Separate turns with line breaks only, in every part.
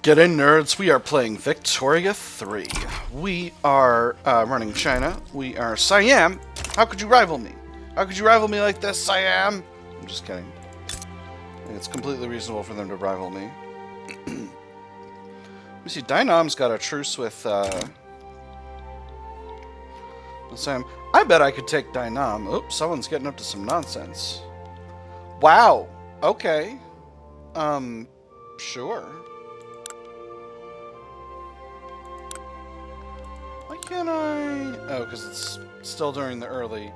Get in, nerds. We are playing Victoria 3. We are running China. We are Siam. How could you rival me? How could you rival me like this, Siam? I'm just kidding. It's completely reasonable for them to rival me. We see Dynam's got a truce with Siam. I bet I could take Dynam. Oops, someone's getting up to some nonsense. Wow. Okay. Sure. Why can't I... Oh, because it's still during the early...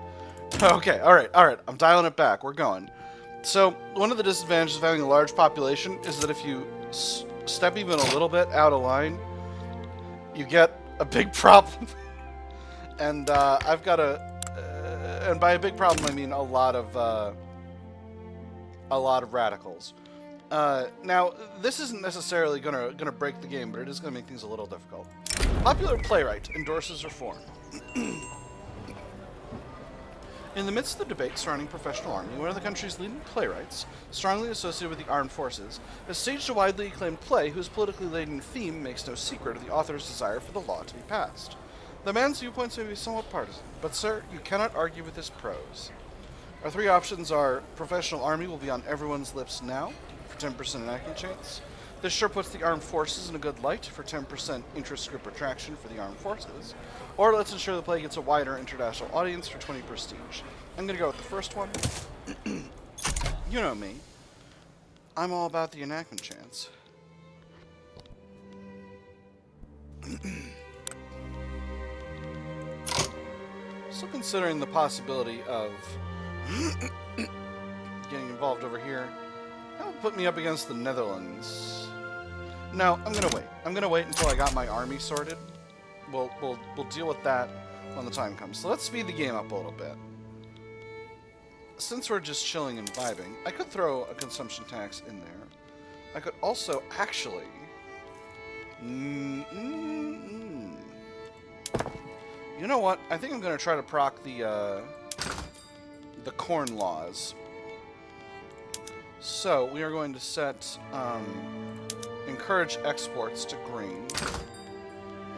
Okay, alright. I'm dialing it back. We're going. So, one of the disadvantages of having a large population is that if you step even a little bit out of line, you get a big problem. And I've got a... and by a big problem, I mean a lot of radicals. Now, this isn't necessarily gonna break the game, but it is gonna make things a little difficult. Popular playwright endorses reform. In the midst of the debate surrounding professional army, one of the country's leading playwrights, strongly associated with the armed forces, has staged a widely acclaimed play whose politically laden theme makes no secret of the author's desire for the law to be passed. The man's viewpoints may be somewhat partisan, but sir, you cannot argue with his prose. Our three options are: professional army will be on everyone's lips now, for 10% enactment chance. This sure puts the armed forces in a good light, for 10% interest group attraction for the armed forces. Or let's ensure the play gets a wider international audience for 20 prestige. I'm going to go with the first one. You know me. I'm all about the enactment chance. Still considering the possibility of getting involved over here. That would put me up against the Netherlands. No, I'm gonna wait. I'm gonna wait until I got my army sorted. We'll deal with that when the time comes. So let's speed the game up a little bit. Since we're just chilling and vibing, I could throw a consumption tax in there. I could also actually... You know what? I think I'm gonna try to proc the corn laws. So we are going to set encourage exports to green,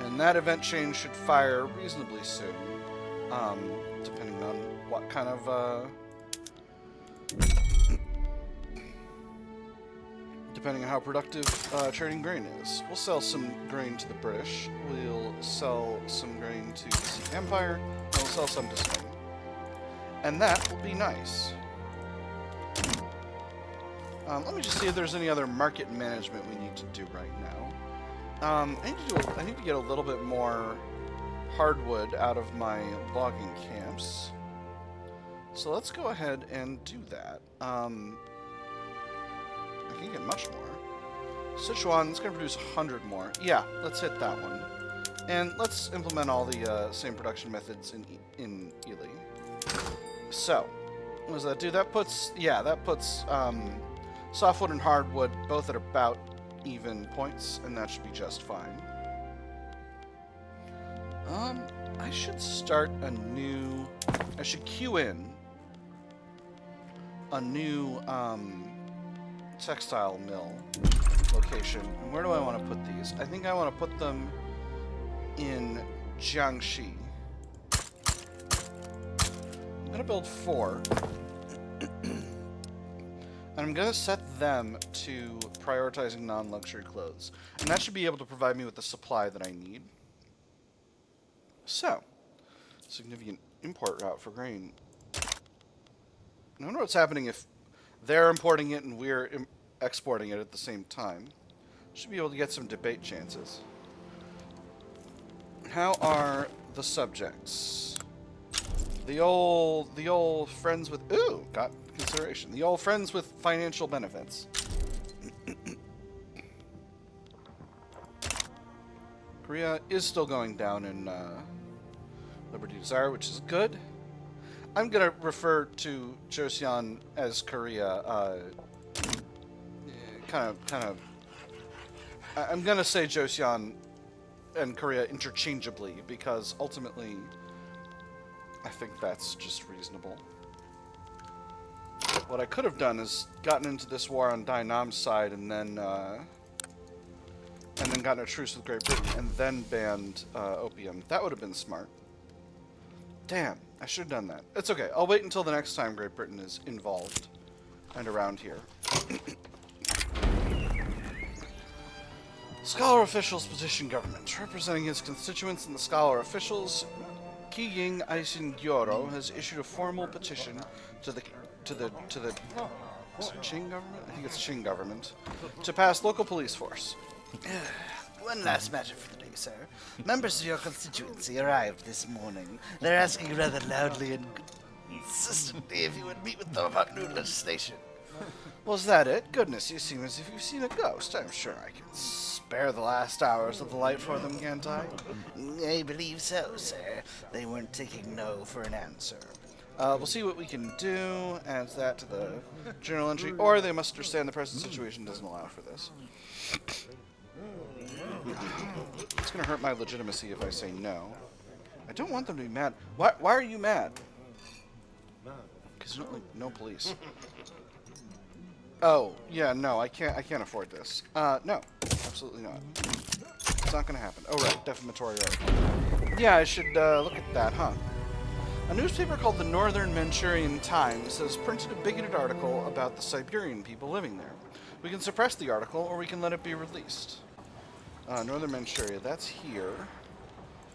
and that event change should fire reasonably soon, depending on what kind of depending on how productive trading grain is. We'll sell some grain to the British. We'll sell some grain to the Sea Empire, and we'll sell some to Spain, and that will be nice. Let me just see if there's any other market management we need to do right now. I need to get a little bit more hardwood out of my logging camps. So let's go ahead and do that. I can get much more. Sichuan, it's going to produce 100 more. Yeah, let's hit that one. And let's implement all the same production methods in Ely. So, what does that do? That puts softwood and hardwood both at about even points, and that should be just fine. I should start a new... I should queue in a new textile mill location. And where do I want to put these? I think I want to put them in Jiangxi. I'm going to build 4. And I'm going to set them to prioritizing non-luxury clothes. And that should be able to provide me with the supply that I need. So, significant import route for grain. I wonder what's happening if they're importing it and we're exporting it at the same time. Should be able to get some debate chances. How are the subjects? The old friends with... Ooh, got consideration. The old friends with financial benefits. Korea is still going down in Liberty Desire, which is good. I'm going to refer to Joseon as Korea. I'm going to say Joseon and Korea interchangeably because ultimately I think that's just reasonable. What I could have done is gotten into this war on Dynam's side and then gotten a truce with Great Britain and then banned opium. That would have been smart. Damn, I should have done that. It's okay. I'll wait until the next time Great Britain is involved and around here. Scholar officials petition government. Representing his constituents and the scholar officials, Qing Isingyoro has issued a formal petition to the is it Qing government? I think it's Qing government to pass local police force.
One last matter for the day, sir. Members of your constituency arrived this morning. They're asking rather loudly and insistently if you would meet with them about new legislation.
Was that it? Goodness, you seem as if you've seen a ghost. I'm sure I can spare the last hours of the light for them, can't I?
I believe so, sir. They weren't taking no for an answer.
We'll see what we can do. Adds that to the journal entry. Or they must understand the present situation doesn't allow for this. It's going to hurt my legitimacy if I say no. I don't want them to be mad. Why are you mad? Because you don't like no police. Oh, yeah, no, I can't afford this. No, absolutely not. It's not going to happen. Oh, right, defamatory article. Yeah, I should look at that, huh? A newspaper called the Northern Manchurian Times has printed a bigoted article about the Siberian people living there. We can suppress the article, or we can let it be released. Northern Manchuria, that's here.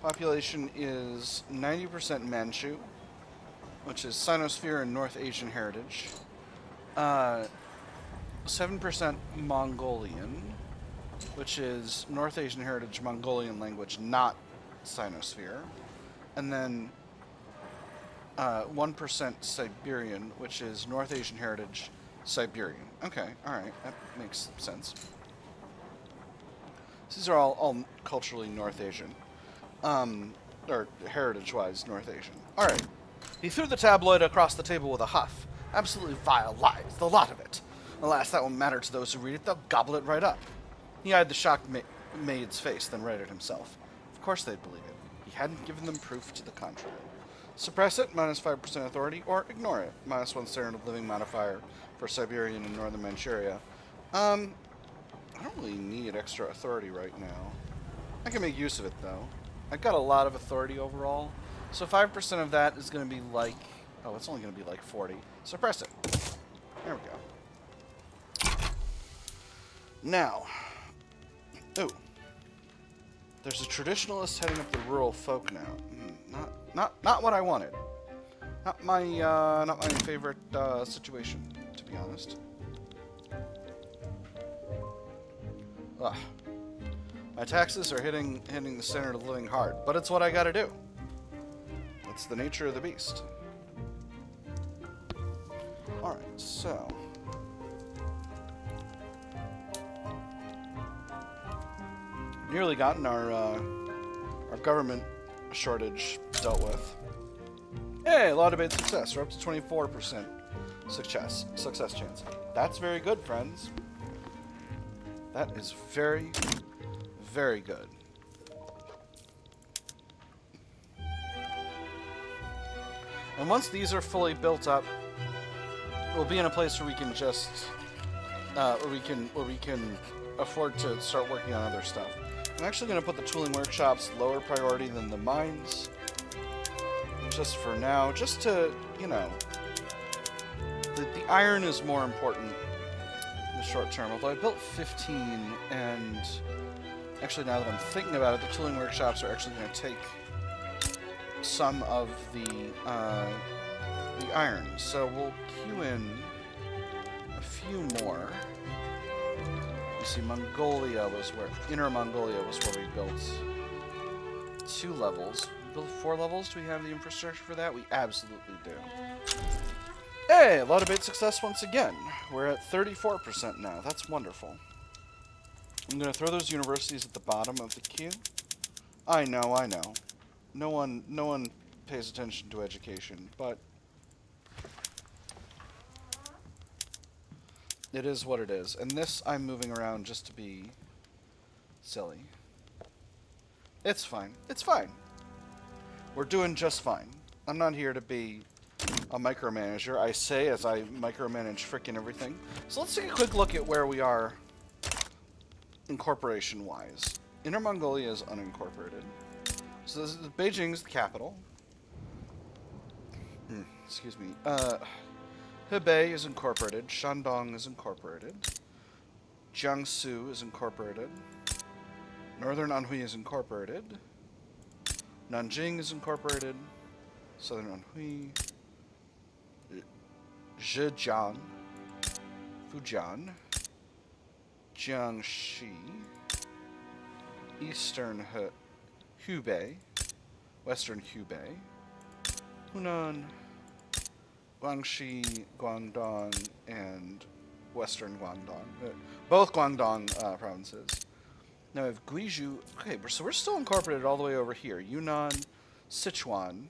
Population is 90% Manchu, which is Sinosphere and North Asian heritage. 7% Mongolian, which is North Asian heritage Mongolian language, not Sinosphere. And then 1% Siberian, which is North Asian heritage Siberian. Okay, alright, that makes sense. These are all culturally North Asian. Or heritage-wise North Asian. Alright. He threw the tabloid across the table with a huff. Absolutely vile lies, the lot of it. Alas, that won't matter to those who read it. They'll gobble it right up. He eyed the shocked maid's face, then read it himself. Of course they'd believe it. He hadn't given them proof to the contrary. Suppress it, minus 5% authority, or ignore it, minus 1 standard of living modifier for Siberian and Northern Manchuria. I don't really need extra authority right now. I can make use of it, though. I've got a lot of authority overall, so 5% of that is going to be like... Oh, it's only going to be like 40. Suppress it. There we go. Now, ooh, there's a traditionalist heading up the rural folk now. Not what I wanted. Not my favorite situation, to be honest. Ugh. My taxes are hitting the standard of living hard, but it's what I got to do. It's the nature of the beast. All right, so. Nearly gotten our government shortage dealt with. Hey, law debate success. We're up to 24% success chance. That's very good, friends. That is very, very good. And once these are fully built up, we'll be in a place where we can just, where we can afford to start working on other stuff. I'm actually going to put the tooling workshops lower priority than the mines, just for now, just to, you know, the iron is more important in the short term, although I built 15, and actually now that I'm thinking about it, the tooling workshops are actually going to take some of the iron, so we'll queue in a few more. You see, Mongolia was where... Inner Mongolia was where we built 2 levels. We built 4 levels? Do we have the infrastructure for that? We absolutely do. Hey! A lot of bait success once again. We're at 34% now. That's wonderful. I'm going to throw those universities at the bottom of the queue. I know. No one pays attention to education, but... it is what it is. And this I'm moving around just to be silly. It's fine. It's fine. We're doing just fine. I'm not here to be a micromanager, I say, as I micromanage frickin' everything. So let's take a quick look at where we are incorporation-wise. Inner Mongolia is unincorporated. So this is, Beijing's the capital. Excuse me. Hebei is incorporated. Shandong is incorporated. Jiangsu is incorporated. Northern Anhui is incorporated. Nanjing is incorporated. Southern Anhui. Zhejiang. Fujian. Jiangxi. Eastern Hubei. Western Hubei. Hunan. Guangxi, Guangdong, and Western Guangdong. Both Guangdong provinces. Now we have Guizhou. Okay, so we're still incorporated all the way over here. Yunnan, Sichuan,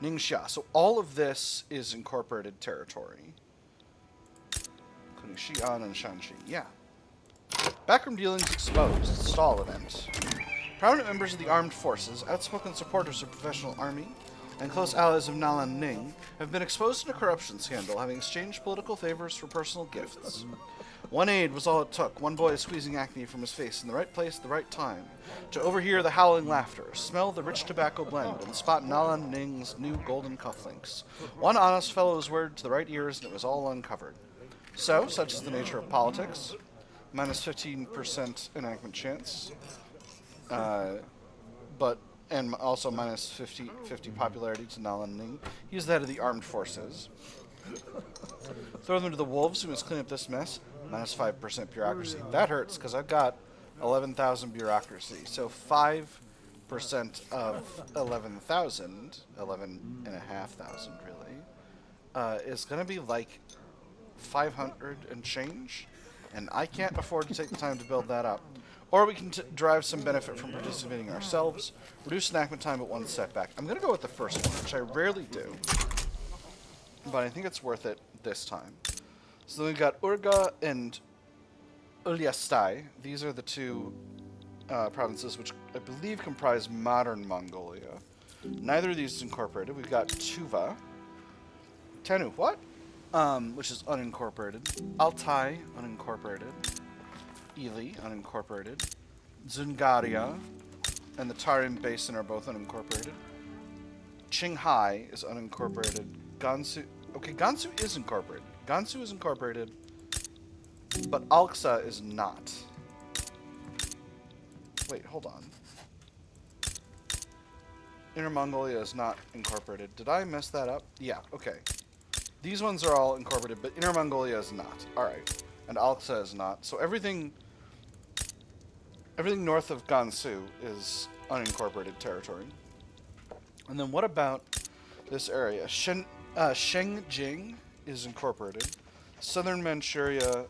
Ningxia. So all of this is incorporated territory. Including Xi'an and Shanxi. Yeah. Backroom dealings exposed. Stall event. Prominent members of the armed forces, outspoken supporters of professional army, and close allies of Nalan Ning have been exposed in a corruption scandal, having exchanged political favors for personal gifts. One aide was all it took, one boy squeezing acne from his face in the right place at the right time, to overhear the howling laughter, smell the rich tobacco blend, and spot Nalan Ning's new golden cufflinks. One honest fellow's word to the right ears, and it was all uncovered. So, such is the nature of politics. Minus 15% enactment chance. And also minus 50 popularity to Nalan Ning. He's the head of the armed forces. Throw them to the wolves who must clean up this mess. Minus 5% bureaucracy. That hurts, because I've got 11,000 bureaucracy. So 5% of 11,000, 11,500 really, is going to be like 500 and change. And I can't afford to take the time to build that up. Or we can derive some benefit from participating ourselves. Reduce enactment time at one setback. I'm going to go with the first one, which I rarely do. But I think it's worth it this time. So we've got Urga and Ulyastai. These are the two provinces which I believe comprise modern Mongolia. Neither of these is incorporated. We've got Tuva. Tenu, what? Which is unincorporated. Altai, unincorporated. Ili, unincorporated. Zungaria and the Tarim Basin are both unincorporated. Qinghai is unincorporated. Gansu... Okay, Gansu is incorporated. Gansu is incorporated, but Alxa is not. Wait, hold on. Inner Mongolia is not incorporated. Did I mess that up? Yeah, okay. These ones are all incorporated, but Inner Mongolia is not. Alright. And Alxa is not. So everything north of Gansu is unincorporated territory. And then what about this area? Shengjing is incorporated. Southern Manchuria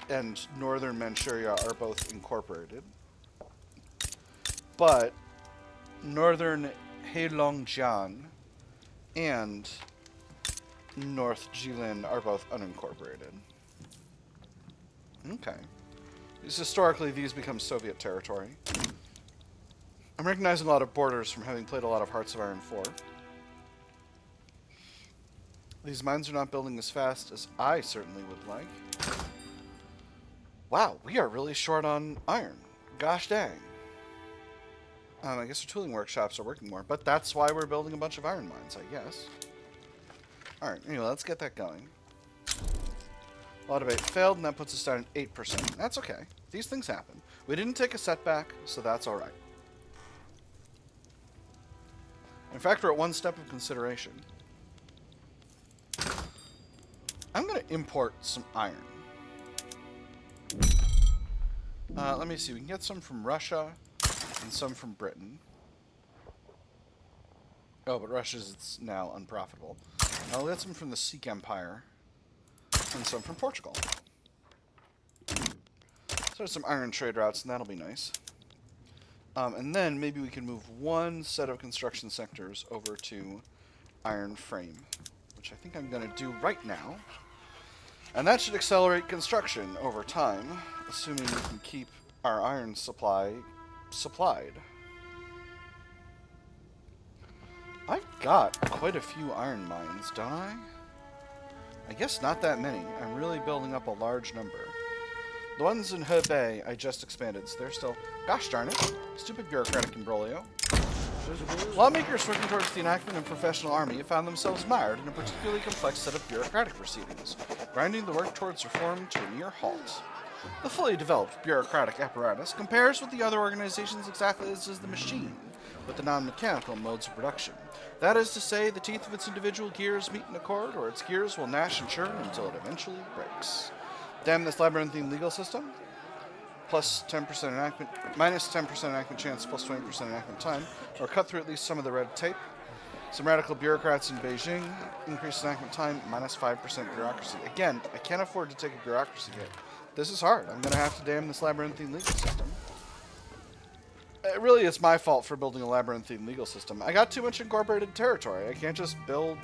and Northern Manchuria are both incorporated. But Northern Heilongjiang and North Jilin are both unincorporated. Okay. Historically, these become Soviet territory. I'm recognizing a lot of borders from having played a lot of Hearts of Iron 4. These mines are not building as fast as I certainly would like. Wow, we are really short on iron. Gosh dang. I guess our tooling workshops are working more, but that's why we're building a bunch of iron mines, I guess. Alright, anyway, let's get that going. Law debate failed, and that puts us down at 8%. That's okay. These things happen. We didn't take a setback, so that's alright. In fact, we're at one step of consideration. I'm going to import some iron. Let me see. We can get some from Russia and some from Britain. Oh, but Russia's it's now unprofitable. I'll get some from the Sikh Empire and some from Portugal. So there's some iron trade routes, and that'll be nice. And then maybe we can move one set of construction sectors over to iron frame, which I think I'm going to do right now. And that should accelerate construction over time, assuming we can keep our iron supply supplied. I've got quite a few iron mines, don't I? I guess not that many. I'm really building up a large number. The ones in Hebei I just expanded, so they're still... Gosh darn it. Stupid bureaucratic imbroglio. Lawmakers working towards the enactment of professional army found themselves mired in a particularly complex set of bureaucratic proceedings, grinding the work towards reform to a near halt. The fully developed bureaucratic apparatus compares with the other organizations exactly as does the machine, with the non-mechanical modes of production. That is to say, the teeth of its individual gears meet in accord, or its gears will gnash and churn until it eventually breaks. Damn this labyrinthine legal system. Plus 10% enactment, minus 10% enactment chance, plus 20% enactment time, or cut through at least some of the red tape. Some radical bureaucrats in Beijing increase enactment time, minus 5% bureaucracy. Again, I can't afford to take a bureaucracy hit. This is hard. I'm going to have to damn this labyrinthine legal system. Really, it's my fault for building a labyrinthine legal system. I got too much incorporated territory. I can't just build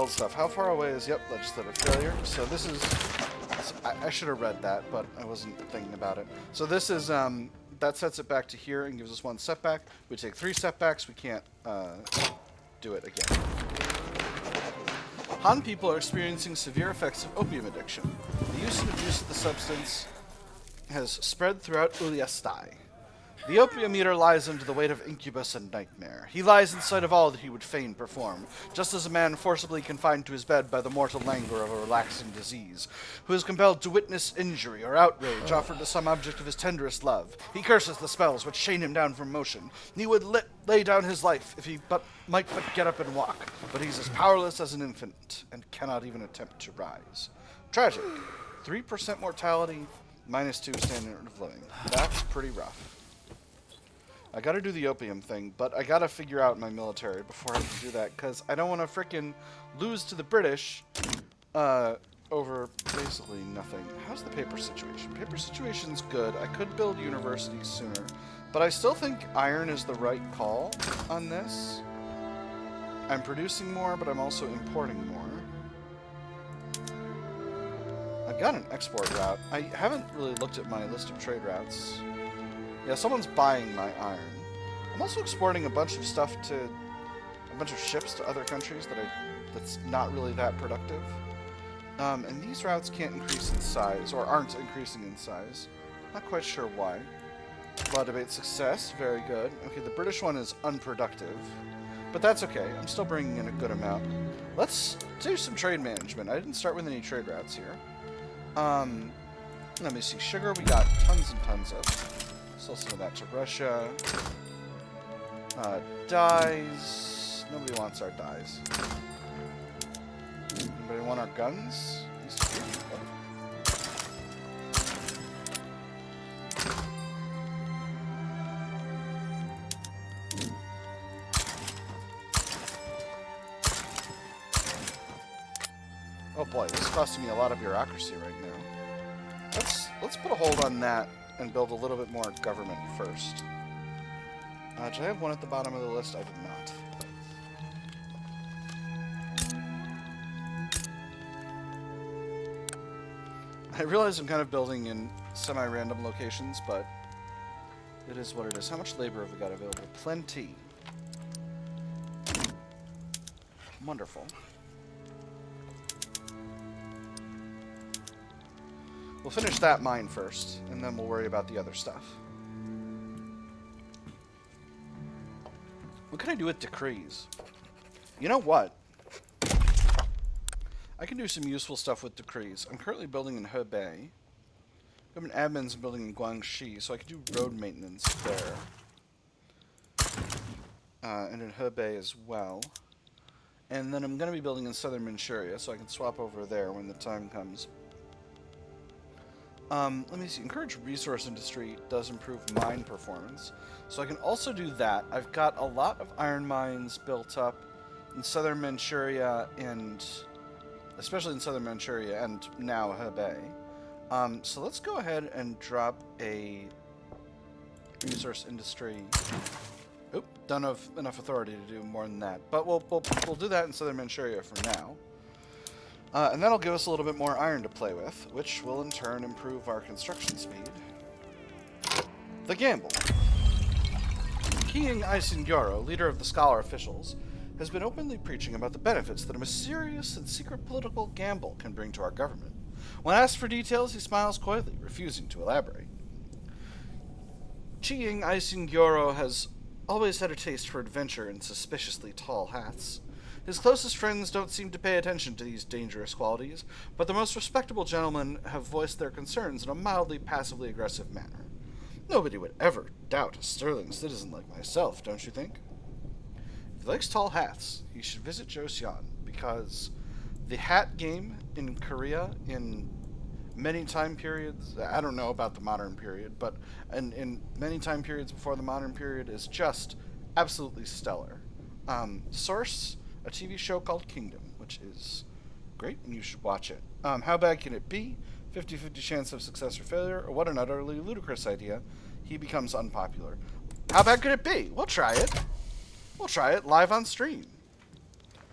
stuff. How far away is, yep, legislative failure. So this is... I should have read that, but I wasn't thinking about it. So this is, that sets it back to here and gives us 1 setback. We take 3 setbacks, we can't do it again. Han people are experiencing severe effects of opium addiction. The use and abuse of the substance has spread throughout Uliastai. The opium eater lies under the weight of incubus and nightmare. He lies in sight of all that he would fain perform, just as a man forcibly confined to his bed by the mortal languor of a relaxing disease, who is compelled to witness injury or outrage offered to some object of his tenderest love. He curses the spells which chain him down from motion. He would lay down his life if he might but get up and walk, but he's as powerless as an infant, and cannot even attempt to rise. Tragic. 3% mortality, minus 2 standard of living. That's pretty rough. I gotta do the opium thing, but I gotta figure out my military before I can do that, because I don't want to frickin' lose to the British over basically nothing. How's the paper situation? Paper situation's good. I could build universities sooner, but I still think iron is the right call on this. I'm producing more, but I'm also importing more. I've got an export route. I haven't really looked at my list of trade routes. Yeah, someone's buying my iron. I'm also exporting a bunch of stuff to... a bunch of ships to other countries that's not really that productive. And these routes can't increase in size, or aren't increasing in size. Not quite sure why. Law debate success, very good. Okay, the British one is unproductive. But that's okay, I'm still bringing in a good amount. Let's do some trade management. I didn't start with any trade routes here. Let me see, sugar we got tons and tons of. Sell some of that to Russia. Dyes. Nobody wants our dyes. Anybody want our guns? Oh boy, this is costing me a lot of bureaucracy right now. Let's put a hold on that and build a little bit more government first. Did I have one at the bottom of the list? I did not. I realize I'm kind of building in semi-random locations, but it is what it is. How much labor have we got available? Plenty. Wonderful. We'll finish that mine first, and then we'll worry about the other stuff. What can I do with decrees? You know what? I can do some useful stuff with decrees. I'm currently building in Hebei. Government admins and building in Guangxi, so I can do road maintenance there. And in Hebei as well. And then I'm going to be building in southern Manchuria, so I can swap over there when the time comes. Let me see. Encourage resource industry does improve mine performance. So I can also do that. I've got a lot of iron mines built up in southern Manchuria, and especially in southern Manchuria and now Hebei. So let's go ahead and drop a resource industry. Oop, don't have enough authority to do more than that. But we'll do that in southern Manchuria for now. And that'll give us a little bit more iron to play with, which will in turn improve our construction speed. The gamble. King Isingyoro, leader of the scholar officials, has been openly preaching about the benefits that a mysterious and secret political gamble can bring to our government. When asked for details, he smiles coyly, refusing to elaborate. Qing Gyoro has always had a taste for adventure and suspiciously tall hats. His closest friends don't seem to pay attention to these dangerous qualities, but the most respectable gentlemen have voiced their concerns in a mildly passively aggressive manner. Nobody would ever doubt a sterling citizen like myself, don't you think? If he likes tall hats, he should visit Joseon, because the hat game in Korea in many time periods, I don't know about the modern period, but in many time periods before the modern period is just absolutely stellar. Source, a TV show called Kingdom, which is great, and you should watch it. How bad can it be? 50-50 chance of success or failure, or what an utterly ludicrous idea. He becomes unpopular. How bad could it be? We'll try it. We'll try it live on stream.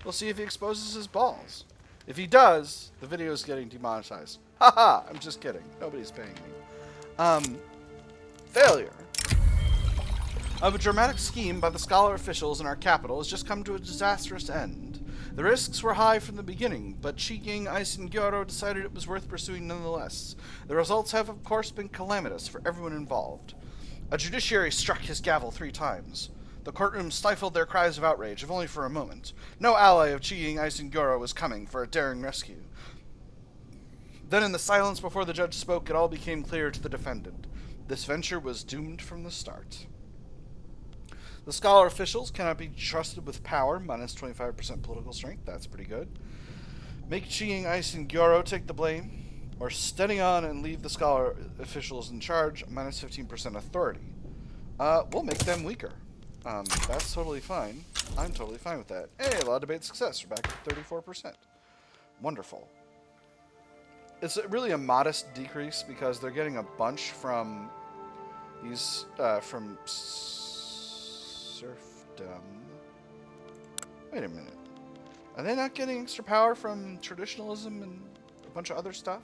We'll see if he exposes his balls. If he does, the video is getting demonetized. Haha, I'm just kidding. Nobody's paying me. Failure. Of a dramatic scheme by the scholar officials in our capital has just come to a disastrous end. The risks were high from the beginning, but Qing Gyoro decided it was worth pursuing nonetheless. The results have, of course, been calamitous for everyone involved. A judiciary struck his gavel 3 times. The courtroom stifled their cries of outrage, if only for a moment. No ally of Qing Gyoro was coming for a daring rescue. Then in the silence before the judge spoke, it all became clear to the defendant. This venture was doomed from the start. The scholar officials cannot be trusted with power, minus 25% political strength. That's pretty good. Make Qing Gyoro take the blame, or steady on and leave the scholar officials in charge, minus 15% authority. We'll make them weaker. That's totally fine. I'm totally fine with that. Hey, law debate success. We're back at 34%. Wonderful. It's really a modest decrease because they're getting a bunch from these, from serfdom. Wait a minute. Are they not getting extra power from traditionalism and a bunch of other stuff?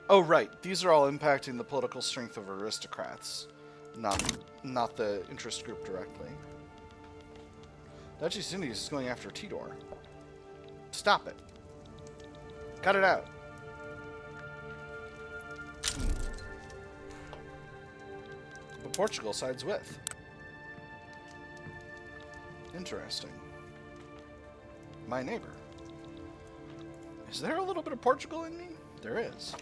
Oh, right. These are all impacting the political strength of aristocrats, not the interest group directly. Duchy Cindy is going after Tidor. Stop it. Cut it out. But Portugal sides with. Interesting. My neighbor. Is there a little bit of Portugal in me? There is.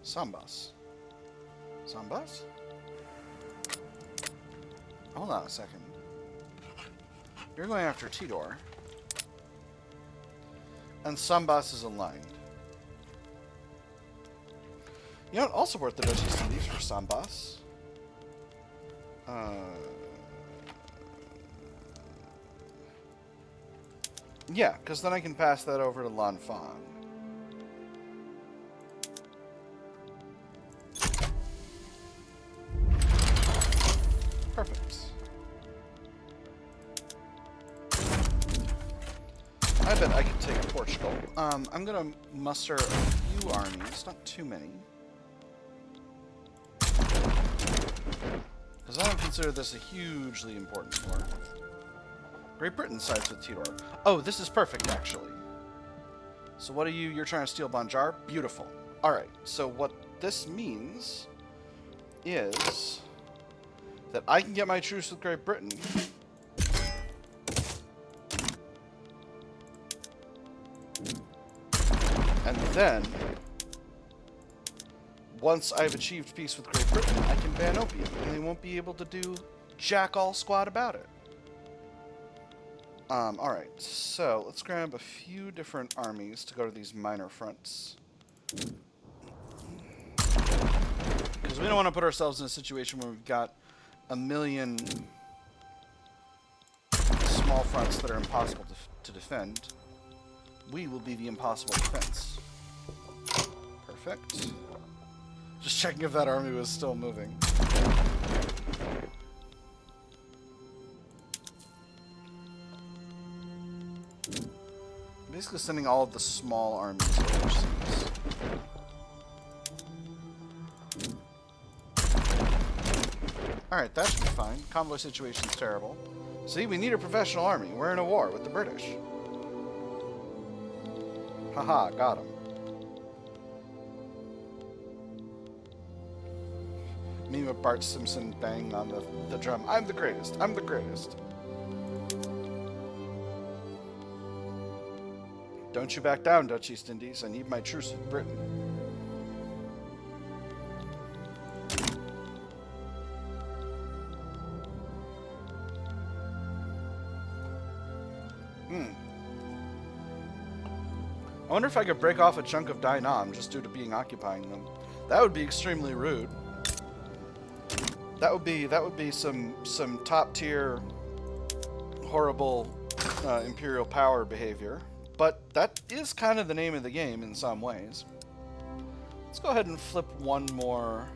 Sambas. Sambas? Hold on a second. You're going after Tidor. And Sambas is aligned. You know what? I'll support the Duchy Cities for Sambas. Yeah, because then I can pass that over to Lanfang. Perfect. I bet I can take Portugal. I'm gonna muster a few armies, not too many. Because I don't consider this a hugely important war. Great Britain sides with Tidor. Oh, this is perfect, actually. So what are you? You're trying to steal Banjar? Beautiful. Alright, so what this means is that I can get my truce with Great Britain. And then, once I've achieved peace with Great Britain, I can ban opium, and they won't be able to do jack all squat about it. Alright, so let's grab a few different armies to go to these minor fronts. Because we don't want to put ourselves in a situation where we've got a million small fronts that are impossible to defend. We will be the impossible defense. Perfect. Just checking if that army was still moving. basically sending all of the small armies overseas. Alright, that should be fine. Convoy situation's terrible. See, we need a professional army. We're in a war with the British. Haha, got him. Meme of Bart Simpson banging on the drum. I'm the greatest. I'm the greatest. Don't you back down, Dutch East Indies. I need my truce with Britain. I wonder if I could break off a chunk of Dainam just due to being occupying them. That would be extremely rude. That would be some top tier horrible imperial power behavior. But that is kind of the name of the game in some ways. Let's go ahead and flip one more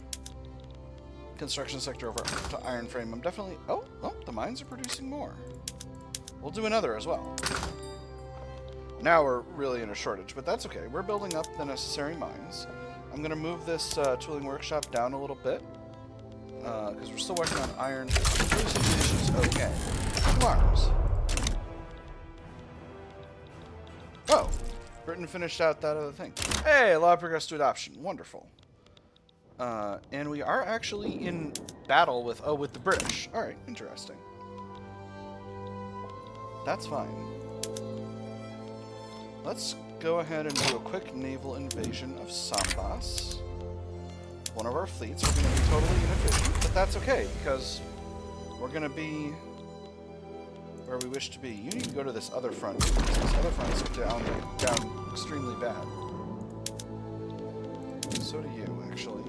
construction sector over to Ironframe. I'm definitely... Oh, the mines are producing more. We'll do another as well. Now we're really in a shortage, but that's okay. We're building up the necessary mines. I'm going to move this tooling workshop down a little bit, because we're still working on iron. Okay. 2 arms. Oh, Britain finished out that other thing. Hey, law progress to adoption. Wonderful. And we are actually in battle with the British. All right, interesting. That's fine. Let's go ahead and do a quick naval invasion of Sambas. One of our fleets. We're going to be totally inefficient, but that's okay, because we're going to be where we wish to be. You need to go to this other front, because this other front's down extremely bad. So do you, actually.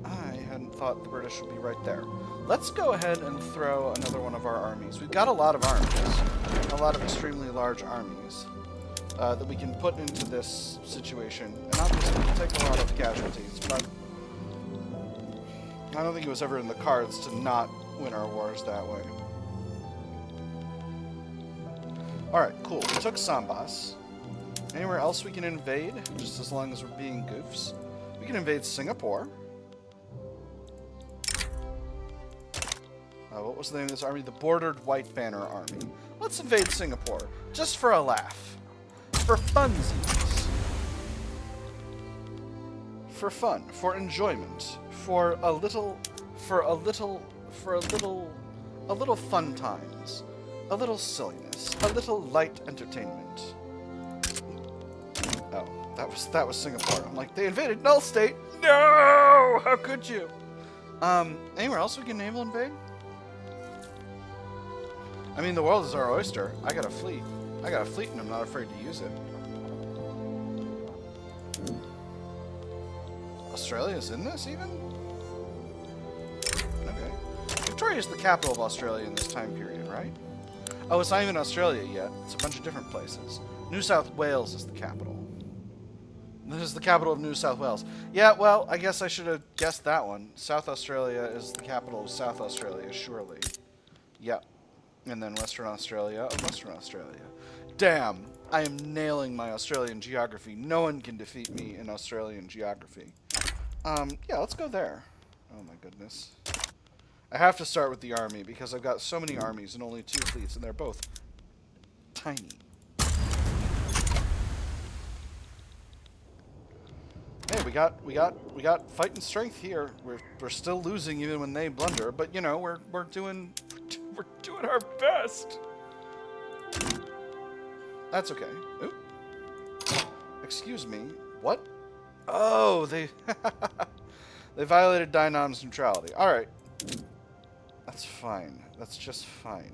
I hadn't thought the British would be right there. Let's go ahead and throw another one of our armies. We've got a lot of armies. A lot of extremely large armies that we can put into this situation. And obviously we'll take a lot of casualties, but I don't think it was ever in the cards to not win our wars that way. Alright, cool. We took Sambas. Anywhere else we can invade, just as long as we're being goofs? We can invade Singapore. What was the name of this army? The Bordered White Banner Army. Let's invade Singapore, just for a laugh. For funsies. For fun. For enjoyment. For a little fun times. A little silliness. A little light entertainment. Oh, that was Singapore. I'm like, they invaded Null State? No! How could you? Anywhere else we can naval invade? I mean, the world is our oyster. I got a fleet. And I'm not afraid to use it. Australia's in this, even? Okay. Victoria is the capital of Australia in this time period, right? Oh, it's not even Australia yet. It's a bunch of different places. New South Wales is the capital. This is the capital of New South Wales. Yeah, well, I guess I should have guessed that one. South Australia is the capital of South Australia, surely. Yep. And then Western Australia of Western Australia. Damn, I am nailing my Australian geography. No one can defeat me in Australian geography. Yeah, let's go there. Oh my goodness. I have to start with the army because I've got so many armies and only 2 fleets, and they're both tiny. Hey, we got fighting strength here. We're still losing even when they blunder, but you know, we're doing our best. That's okay. Oop. Excuse me. What? Oh, they they violated Dainam's neutrality. All right. That's fine. That's just fine.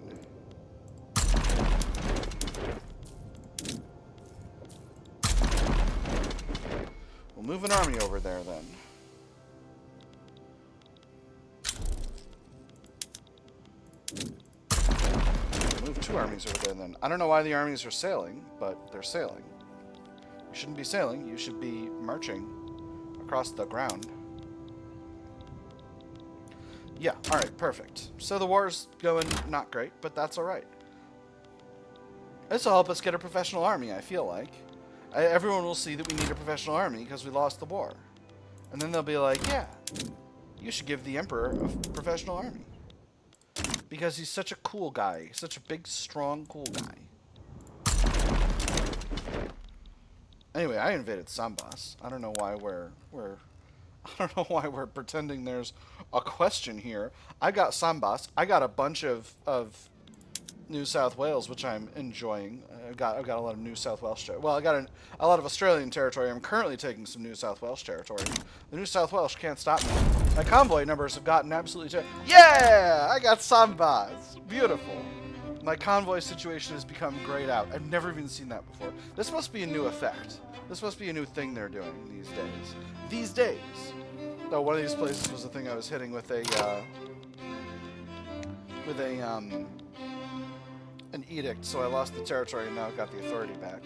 We'll move an army over there then. Move 2 armies over there then. I don't know why the armies are sailing, but they're sailing. You shouldn't be sailing, you should be marching across the ground. Yeah, alright, perfect. So the war's going not great, but that's alright. This will help us get a professional army, I feel like. Everyone will see that we need a professional army because we lost the war. And then they'll be like, yeah, you should give the Emperor a professional army. Because he's such a cool guy. Such a big, strong, cool guy. Anyway, I invaded Sambas. I don't know why I don't know why we're pretending there's a question here. I got Sambas. I got a bunch of New South Wales, which I'm enjoying. I've got a lot of New South Wales territory. Well, I got a lot of Australian territory. I'm currently taking some New South Wales territory. The New South Wales can't stop me. My convoy numbers have gotten absolutely yeah! I got Sambas! Beautiful. My convoy situation has become grayed out. I've never even seen that before. This must be a new effect. This must be a new thing they're doing these days. These days. No, one of these places was the thing I was hitting with an edict, so I lost the territory and now I've got the authority back.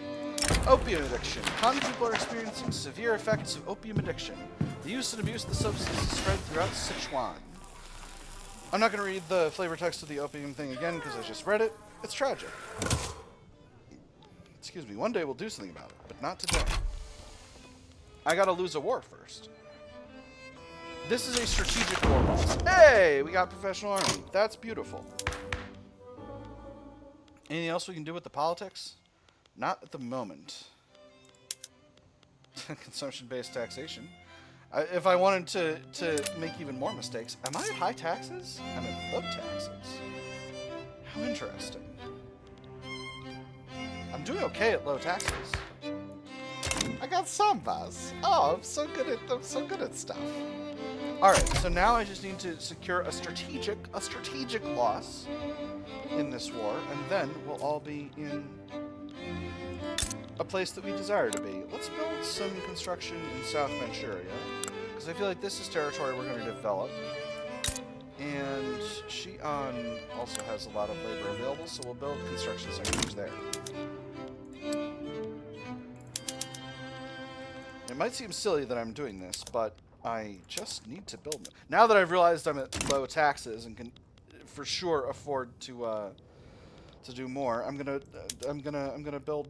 Opium addiction. Han people are experiencing severe effects of opium addiction. The use and abuse of the substance is spread throughout Sichuan. I'm not going to read the flavor text of the opium thing again because I just read it. It's tragic. Excuse me. One day we'll do something about it, but not today. I got to lose a war first. This is a strategic war boss. Hey, we got professional army. That's beautiful. Anything else we can do with the politics? Not at the moment. Consumption-based taxation. If I wanted to make even more mistakes, am I at high taxes? I'm at low taxes. How interesting. I'm doing okay at low taxes. I got Sambas. Oh, I'm so good at stuff. All right, so now I just need to secure a strategic loss in this war, and then we'll all be in a place that we desire to be. Let's build some construction in South Manchuria, because I feel like this is territory we're going to develop. And Xi'an also has a lot of labor available, so we'll build construction centers there. It might seem silly that I'm doing this, but I just need to build them. Now that I've realized I'm at low taxes and can for sure afford to do more, I'm gonna build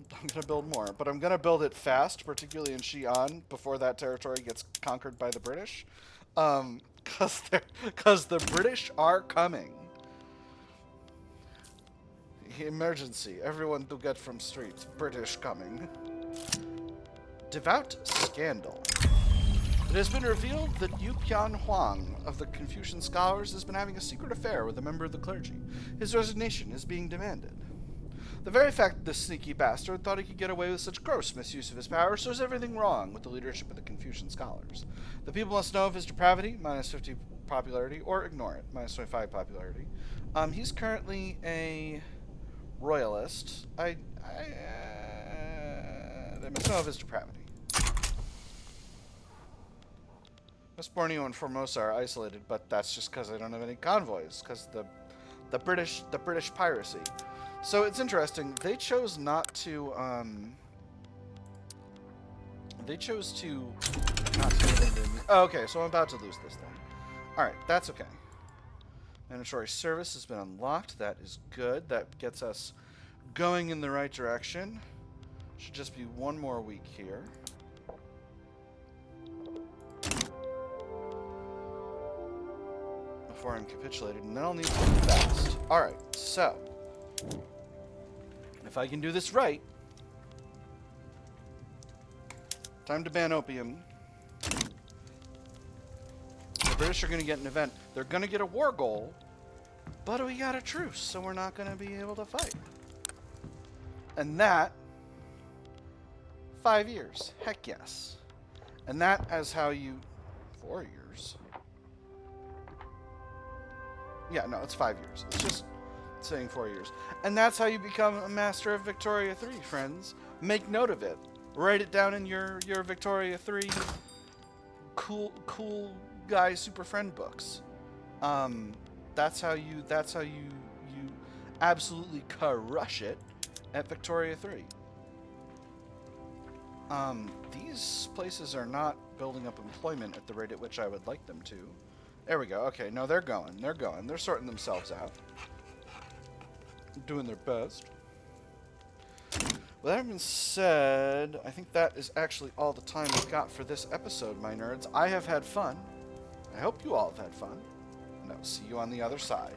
more. But I'm gonna build it fast, particularly in Xi'an, before that territory gets conquered by the British, because the British are coming. Emergency! Everyone to get from streets. British coming. Devout scandal. It has been revealed that Yu Pian Huang of the Confucian Scholars has been having a secret affair with a member of the clergy. His resignation is being demanded. The very fact that this sneaky bastard thought he could get away with such gross misuse of his power shows everything wrong with the leadership of the Confucian Scholars. The people must know of his depravity, minus 50 popularity, or ignore it, minus 25 popularity. He's currently a royalist. They must know of his depravity. West Borneo and Formosa are isolated, but that's just because I don't have any convoys, because the British piracy. So it's interesting. They chose not to. They chose to not to. Oh, okay, so I'm about to lose this thing. All right, that's okay. Mandatory service has been unlocked. That is good. That gets us going in the right direction. Should just be one more week here. Before I'm capitulated, and then I'll need to move fast. Alright, so if I can do this right, time to ban opium. The British are going to get an event. They're going to get a war goal, but we got a truce, so we're not going to be able to fight. And that, 5 years. Heck yes. And that is how you, 4 years. Yeah, no, it's 5 years. It's just saying 4 years. And that's how you become a master of Victoria 3, friends. Make note of it. Write it down in your Victoria 3 cool guy super friend books. That's how you absolutely crush it at Victoria 3. These places are not building up employment at the rate at which I would like them to. There we go. Okay, no, they're going. They're going. They're sorting themselves out. Doing their best. With that being said, I think that is actually all the time we've got for this episode, my nerds. I have had fun. I hope you all have had fun. And I will see you on the other side.